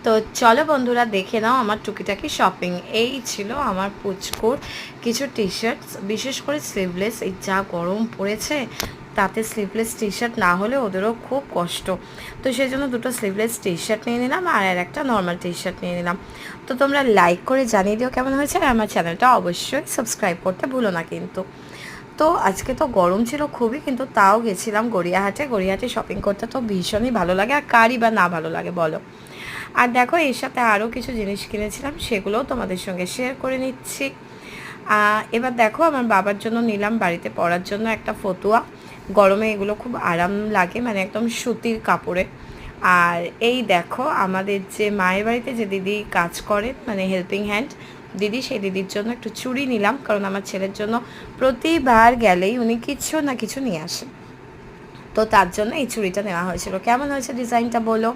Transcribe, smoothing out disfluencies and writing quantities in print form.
তো চলো বন্ধুরা দেখে নাও আমার টুকিটাকি শপিং। এই ছিল আমার পুচকুর কিছু টি শার্ট, বিশেষ করে স্লিভলেস। এই যা গরম পড়েছে তাতে স্লিভলেস টি শার্ট না হলে ওদেরও খুব কষ্ট। তো সেই জন্য দুটো স্লিভলেস টি শার্ট নিয়ে নিলাম আর একটা নর্মাল টি শার্ট নিয়ে নিলাম। তো তোমরা লাইক করে জানিয়ে দিও কেমন হয়েছে, আর আমার চ্যানেলটা অবশ্যই সাবস্ক্রাইব করতে ভুলো না কিন্তু। তো আজকে তো গরম ছিল খুবই, কিন্তু তাও গেছিলাম গড়িয়াহাটে শপিং করতে। তো ভীষণই ভালো লাগে, আর কারই বা না ভালো লাগে বলো। আর দেখো এর সাথে আরও কিছু জিনিস কিনেছিলাম, সেগুলোও তোমাদের সঙ্গে শেয়ার করে নিচ্ছি। এবার দেখো আমার বাবার জন্য নিলাম বাড়িতে পরার জন্য একটা ফতুয়া। গরমে এগুলো খুব আরাম লাগে, মানে একদম সুতির কাপড়ে। আর এই দেখো আমাদের যে মায়ের বাড়িতে যে দিদি কাজ করে, মানে হেল্পিং হ্যান্ড দিদি, সেই দিদির জন্য একটু চুড়ি নিলাম, কারণ আমার ছেলের জন্য প্রতিবার গেলেই উনি কিছু না কিছু নিয়ে আসেন। তো তার জন্য এই চুড়িটা নেওয়া হয়েছিল। কেমন হয়েছে ডিজাইনটা বলো।